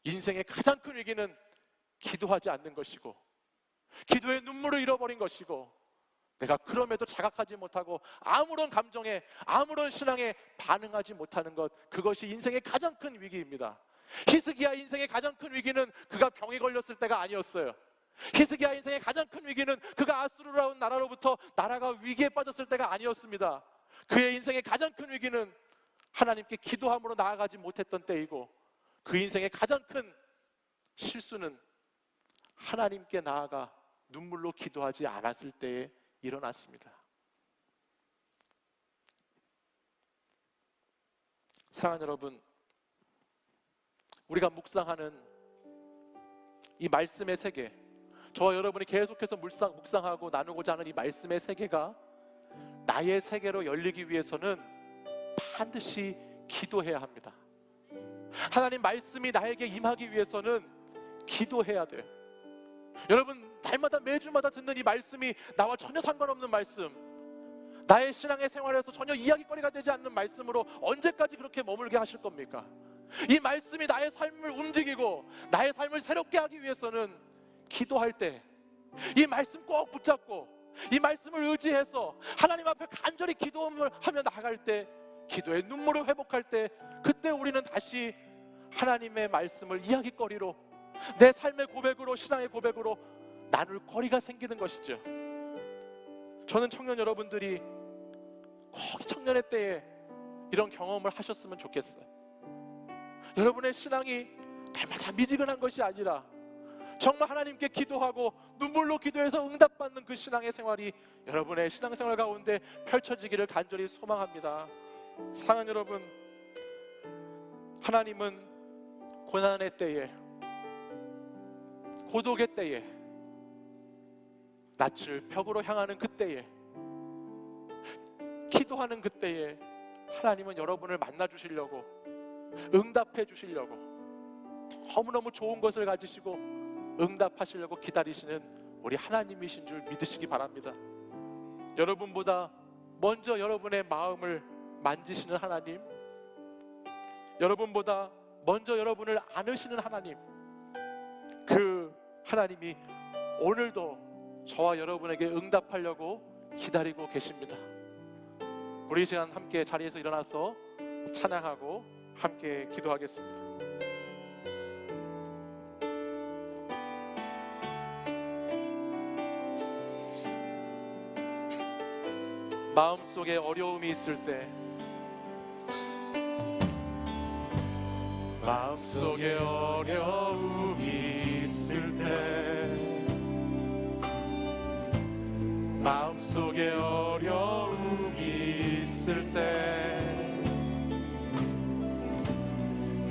A: 인생의 가장 큰 위기는 기도하지 않는 것이고, 기도의 눈물을 잃어버린 것이고, 내가 그럼에도 자각하지 못하고 아무런 감정에, 아무런 신앙에 반응하지 못하는 것, 그것이 인생의 가장 큰 위기입니다. 히스기야 인생의 가장 큰 위기는 그가 병에 걸렸을 때가 아니었어요. 히스기야 인생의 가장 큰 위기는 그가 아수르라는 나라로부터 나라가 위기에 빠졌을 때가 아니었습니다. 그의 인생의 가장 큰 위기는 하나님께 기도함으로 나아가지 못했던 때이고, 그 인생의 가장 큰 실수는 하나님께 나아가 눈물로 기도하지 않았을 때에 일어났습니다. 사랑하는 여러분, 우리가 묵상하는 이 말씀의 세계, 저와 여러분이 계속해서 묵상하고 나누고자 하는 이 말씀의 세계가 나의 세계로 열리기 위해서는 반드시 기도해야 합니다. 하나님 말씀이 나에게 임하기 위해서는 기도해야 돼요. 여러분, 날마다 매주마다 듣는 이 말씀이 나와 전혀 상관없는 말씀, 나의 신앙의 생활에서 전혀 이야기거리가 되지 않는 말씀으로 언제까지 그렇게 머물게 하실 겁니까? 이 말씀이 나의 삶을 움직이고 나의 삶을 새롭게 하기 위해서는 기도할 때 이 말씀 꼭 붙잡고 이 말씀을 의지해서 하나님 앞에 간절히 기도하며 나아갈 때, 기도의 눈물을 회복할 때, 그때 우리는 다시 하나님의 말씀을 이야기거리로, 내 삶의 고백으로, 신앙의 고백으로 나눌 거리가 생기는 것이죠. 저는 청년 여러분들이 꼭 청년의 때에 이런 경험을 하셨으면 좋겠어요. 여러분의 신앙이 날마다 미지근한 것이 아니라 정말 하나님께 기도하고 눈물로 기도해서 응답받는 그 신앙의 생활이 여러분의 신앙생활 가운데 펼쳐지기를 간절히 소망합니다. 사랑하는 여러분, 하나님은 고난의 때에, 고독의 때에, 낯을 벽으로 향하는 그때에, 기도하는 그때에 하나님은 여러분을 만나주시려고, 응답해 주시려고, 너무너무 좋은 것을 가지시고 응답하시려고 기다리시는 우리 하나님이신 줄 믿으시기 바랍니다. 여러분보다 먼저 여러분의 마음을 만지시는 하나님, 여러분보다 먼저 여러분을 안으시는 하나님, 그 하나님이 오늘도 저와 여러분에게 응답하려고 기다리고 계십니다. 우리 이 시간 함께 자리에서 일어나서 찬양하고 함께 기도하겠습니다. 마음속에 어려움이 있을 때, 마음속에 어려움이 있을 때, 마음속에 어려움이 있을 때,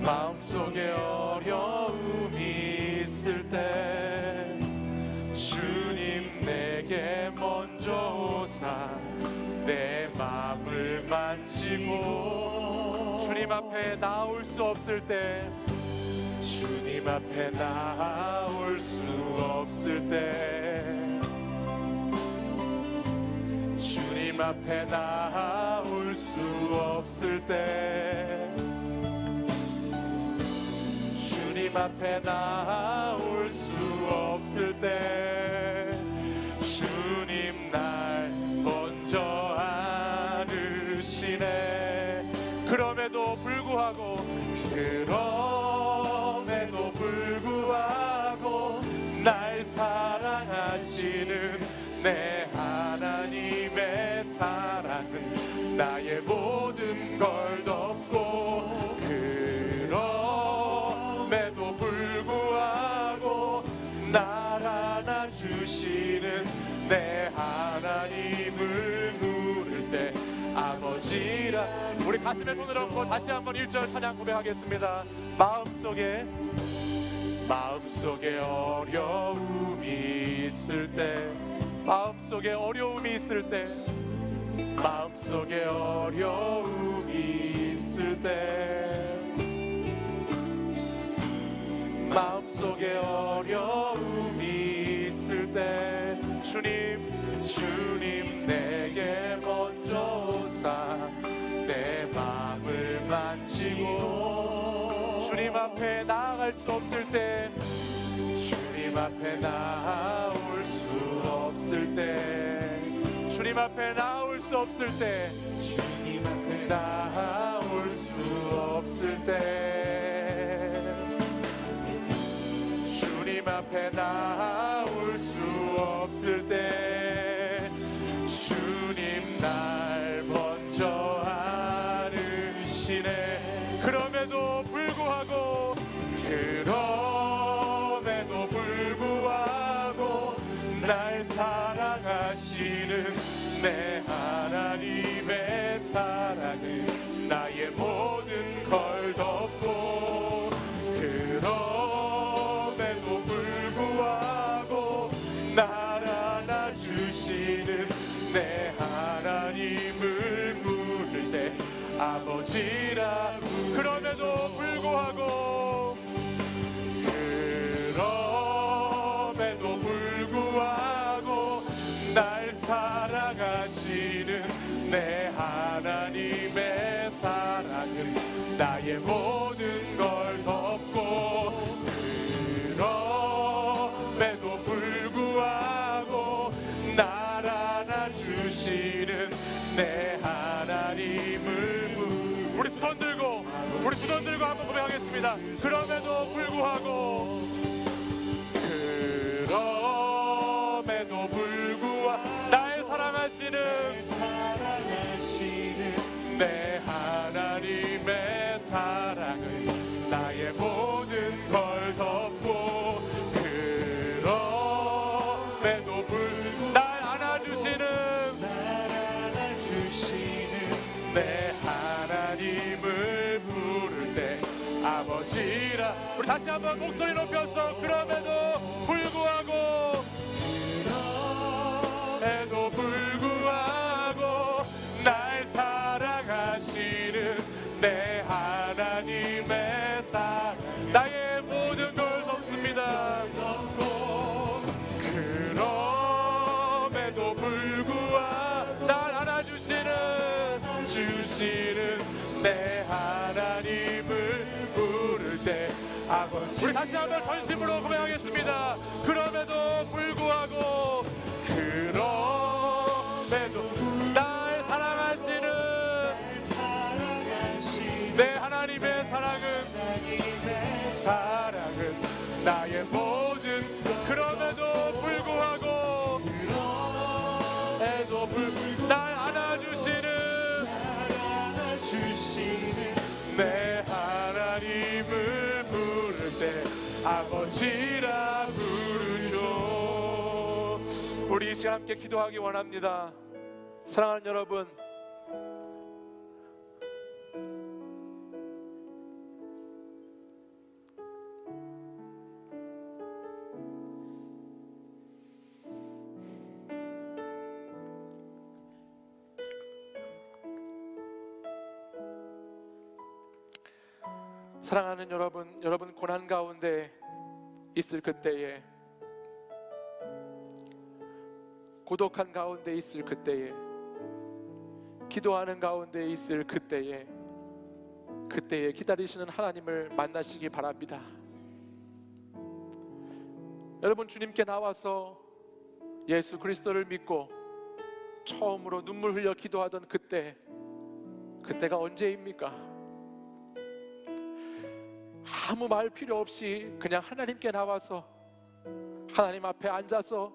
A: 마음속에 어려움이 있을 때, 주님 내게 먼저 오사 내 마음을 만지고, 주님 앞에 나올 수 없을 때, 주님 앞에 나올 수 없을 때, 주님 앞에 나올 수 없을 때, 주님 주님 앞에 나올 수 없을 때 주님 날 먼저 안으시네. 그럼에도 불구하고 날 사랑하시는 내 하나님의 사랑은 나의 모든 걸 덮고, 그럼에도 불구하고 날 안아주시는 내 하나님을 부를 때 아버지라. 우리 가슴에 손을 얹고 다시 한번 1절 찬양 고백하겠습니다. 마음속에 어려움이 있을 때, 마음속에 어려움이 있을 때, 마음속에 어려움이 있을 때, 마음속에 어려움이 있을 때 주님 내게 먼저 오사 내 마음을 만지고, 주님 앞에 나아갈 수 없을 때, 주님 앞에 나올 수 없을 때, 주님 앞에 나올 수 없을 때, 주님 앞에 나올 수 없을 때, 주님 앞에 나올 수 없을 때 주님 날 먼저 안으시네. 그럼에도 불구하고 날 사랑하시는 내 하나님의 사랑은 나의 모든 걸 덮고, 그럼에도 불구하고 날 안아주시는 내 하나님을 부를 때 아버지라. 그럼에도 불구하고 날 사랑하시는 내 하나님의 사랑은 나의 모든 걸 덮고, 그럼에도 불구하고 날 안아주시는 내 하나님을 우리 두 손 들고 한번 고백하겠습니다. 그럼에도 불구하고 날 사랑하시는 내 하나님의 사랑은 나의 모든 걸 덮고, 그럼에도 날 안아주시는 내 하나님을 부를 때 아버지라. 우리 다시 한번 목소리 높여서 그럼에도 불구하고 날 사랑하시는 내 하나님의 사랑 나의 모든 걸 덮습니다. 그럼에도 불구하고 날 안아주시는 내 하나님을 부를 때 아버지. 우리 다시 한번 전심으로 고백하겠습니다. 그럼에도 불구하고 날 사랑하시는 내 하나님의 사랑은 나의 모든, 그럼에도 불구하고 날 안아주시는 내 하나님을 부를 때 아버지라 부르죠. 우리 이 시간 함께 기도하기 원합니다. 사랑하는 여러분, 사랑하는 여러분 고난 가운데 있을 그때에, 고독한 가운데 있을 그때에, 기도하는 가운데 있을 그때에 기다리시는 하나님을 만나시기 바랍니다. 여러분, 주님께 나와서 예수 그리스도를 믿고 처음으로 눈물 흘려 기도하던 그때가 언제입니까? 아무 말 필요 없이 그냥 하나님께 나와서 하나님 앞에 앉아서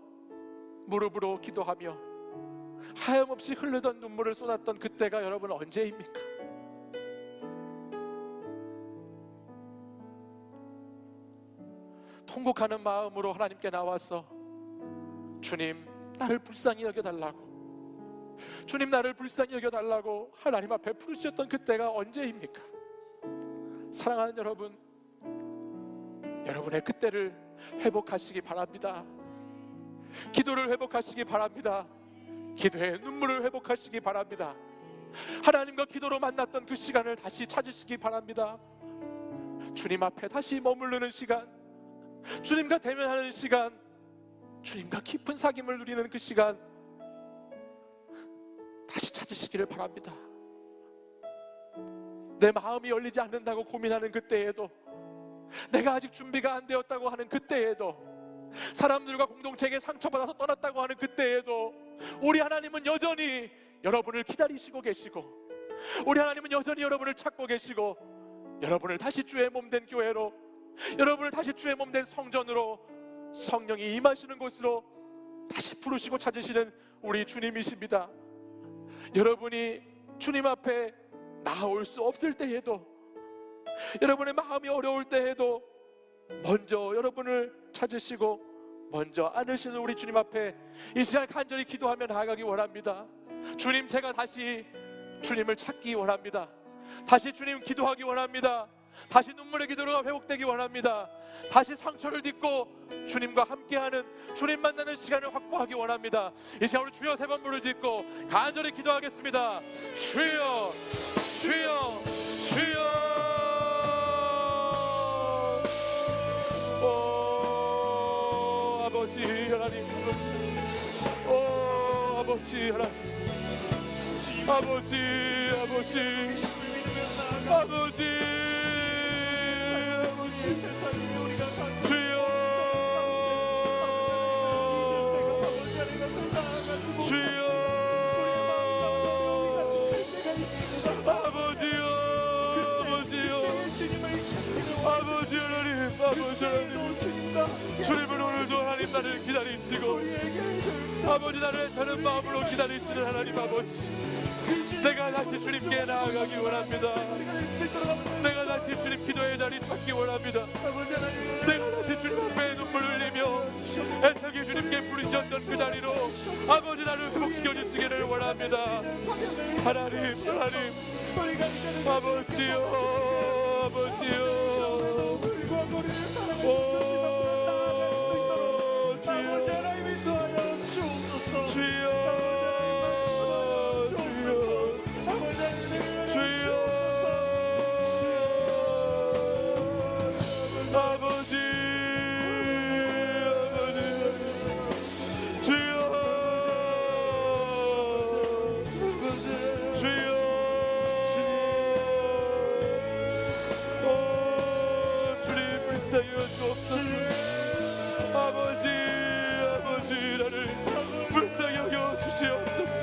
A: 무릎으로 기도하며 하염없이 흐르던 눈물을 쏟았던 그때가 여러분 언제입니까? 통곡하는 마음으로 하나님께 나와서 주님, 나를 불쌍히 여겨달라고, 주님, 나를 불쌍히 여겨달라고 하나님 앞에 부르셨던 그때가 언제입니까? 사랑하는 여러분, 여러분의 그때를 회복하시기 바랍니다. 기도를 회복하시기 바랍니다. 기도의 눈물을 회복하시기 바랍니다. 하나님과 기도로 만났던 그 시간을 다시 찾으시기 바랍니다. 주님 앞에 다시 머무르는 시간, 주님과 대면하는 시간, 주님과 깊은 사귐을 누리는 그 시간 다시 찾으시기를 바랍니다. 내 마음이 열리지 않는다고 고민하는 그때에도, 내가 아직 준비가 안 되었다고 하는 그때에도, 사람들과 공동체에게 상처받아서 떠났다고 하는 그때에도 우리 하나님은 여전히 여러분을 기다리시고 계시고, 우리 하나님은 여전히 여러분을 찾고 계시고, 여러분을 다시 주의 몸된 교회로, 여러분을 다시 주의 몸된 성전으로, 성령이 임하시는 곳으로 다시 부르시고 찾으시는 우리 주님이십니다. 여러분이 주님 앞에 나올 수 없을 때에도, 여러분의 마음이 어려울 때에도 먼저 여러분을 찾으시고 먼저 안으시는 우리 주님 앞에 이 시간 간절히 기도하며 나아가기 원합니다. 주님, 제가 다시 주님을 찾기 원합니다. 다시 주님 기도하기 원합니다. 다시 눈물의 기도가 회복되기 원합니다. 다시 상처를 딛고 주님과 함께하는, 주님 만나는 시간을 확보하기 원합니다. 이 시간 우리 주여 세 번 부르짖고 간절히 기도하겠습니다. 주여, 주여, 주여. 오 아버지 하나님, 오 아버지 하나님, 아버지, 아버지, 아버지, 주여, 주여, 아버지요, 아버지요, 아버지 하나님, 아버지 하나님, 주님을 오늘도 하나님 나를 기다리시고, 아버지 나를 다른 마음으로 기다리시는 하나님 아버지, 내가 다시 주님께 나아가기 원합니다. 내가 다시 주님 기도의 자리 찾기 원합니다. 내가 다시 주님 앞에 눈물 흘리며 애타게 주님께 부르셨던 그 자리로 아버지 나를 회복시켜 주시기를 원합니다. 하나님, 하나님, 아버지요, 아버지요, 아버지, 아버지 나를 불쌍히 여겨 주시옵소서.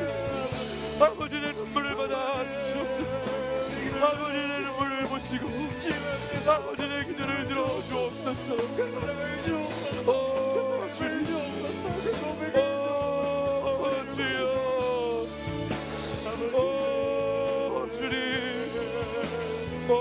A: 아버지 내 눈물을 받아 주시옵소서. 아버지 내 눈물을 보시고 아버지 내 기도를 들어 주옵소서. 오 주여, 오 주여, 오 주님, 오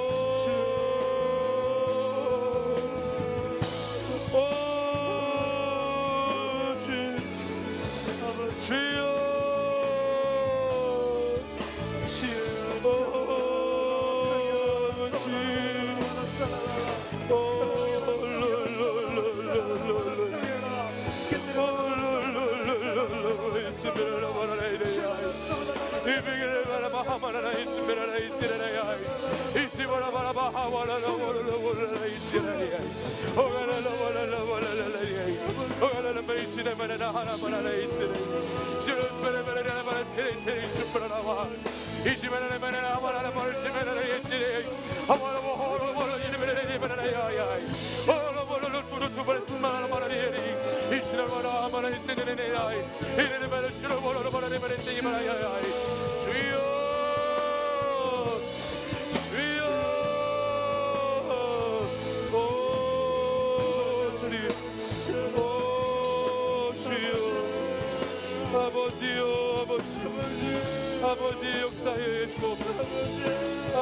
A: 아버지 역사해 주옵소서.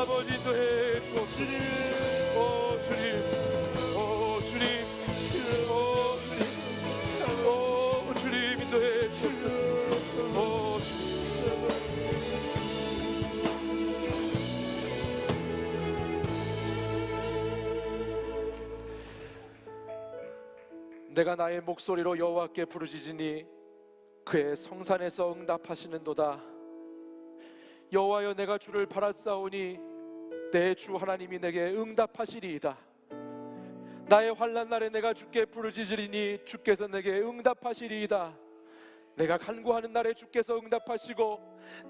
A: 아버지 인도해 주옵소서. 오 주님, 오 주님, 오 주님, 오 주님 인도해 주옵소서. 오 주님. 내가 나의 목소리로 여호와께 부르짖으니 그의 성산에서 응답하시는도다. 여호와여, 내가 주를 바라싸우니 내 주 하나님이 내게 응답하시리이다. 나의 환난 날에 내가 주께 부르짖으리니 주께서 내게 응답하시리이다. 내가 간구하는 날에 주께서 응답하시고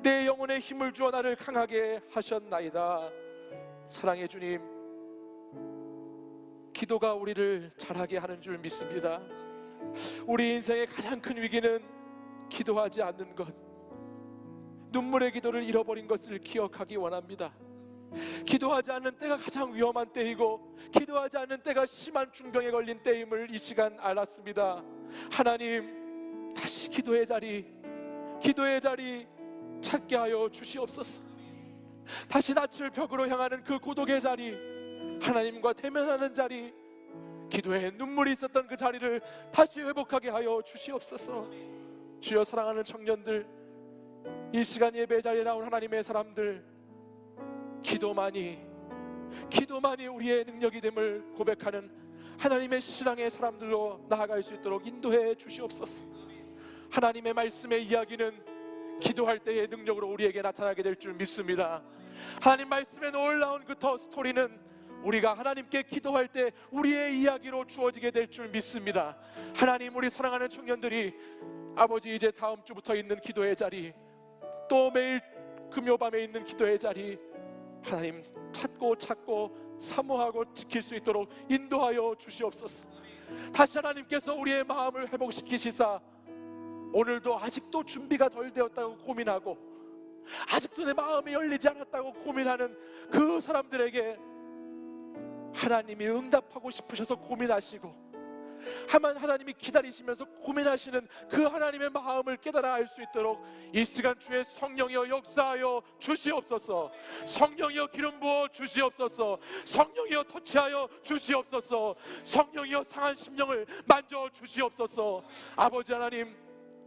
A: 내 영혼에 힘을 주어 나를 강하게 하셨나이다. 사랑의 주님, 기도가 우리를 자라게 하는 줄 믿습니다. 우리 인생의 가장 큰 위기는 기도하지 않는 것, 눈물의 기도를 잃어버린 것을 기억하기 원합니다. 기도하지 않는 때가 가장 위험한 때이고 기도하지 않는 때가 심한 중병에 걸린 때임을 이 시간 알았습니다. 하나님, 다시 기도의 자리 찾게 하여 주시옵소서. 다시 낯을 벽으로 향하는 그 고독의 자리, 하나님과 대면하는 자리, 기도에 눈물이 있었던 그 자리를 다시 회복하게 하여 주시옵소서. 주여, 사랑하는 청년들, 이 시간 예배 자리에 나온 하나님의 사람들, 기도만이 우리의 능력이 됨을 고백하는 하나님의 신앙의 사람들로 나아갈 수 있도록 인도해 주시옵소서. 하나님의 말씀의 이야기는 기도할 때의 능력으로 우리에게 나타나게 될 줄 믿습니다. 하나님 말씀에 놀라운 그 더 스토리는 우리가 하나님께 기도할 때 우리의 이야기로 주어지게 될 줄 믿습니다. 하나님, 우리 사랑하는 청년들이 아버지, 이제 다음 주부터 있는 기도의 자리, 또 매일 금요밤에 있는 기도의 자리, 하나님 찾고 사모하고 지킬 수 있도록 인도하여 주시옵소서. 다시 하나님께서 우리의 마음을 회복시키시사 오늘도 아직도 준비가 덜 되었다고 고민하고 아직도 내 마음이 열리지 않았다고 고민하는 그 사람들에게 하나님이 응답하고 싶으셔서 고민하시고 하나님이 기다리시면서 고민하시는 그 하나님의 마음을 깨달아 알 수 있도록 이 시간 주의 성령이여 역사하여 주시옵소서. 성령이여 기름 부어 주시옵소서. 성령이여 터치하여 주시옵소서. 성령이여 상한 심령을 만져 주시옵소서. 아버지 하나님,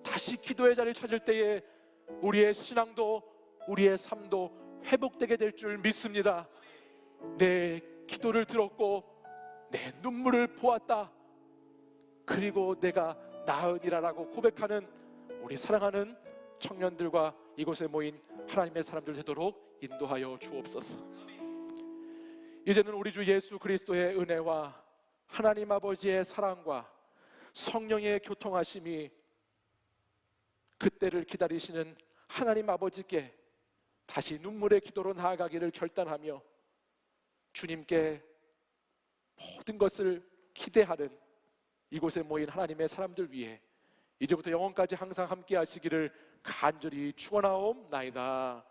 A: 다시 기도의 자리를 찾을 때에 우리의 신앙도 우리의 삶도 회복되게 될 줄 믿습니다. 내 기도를 들었고 내 눈물을 보았다, 그리고 내가 나으니라라고 고백하는 우리 사랑하는 청년들과 이곳에 모인 하나님의 사람들 되도록 인도하여 주옵소서. 이제는 우리 주 예수 그리스도의 은혜와 하나님 아버지의 사랑과 성령의 교통하심이 그때를 기다리시는 하나님 아버지께 다시 눈물의 기도로 나아가기를 결단하며 주님께 모든 것을 기대하는 이곳에 모인 하나님의 사람들 위해 이제부터 영원까지 항상 함께 하시기를 간절히 축원하옵나이다.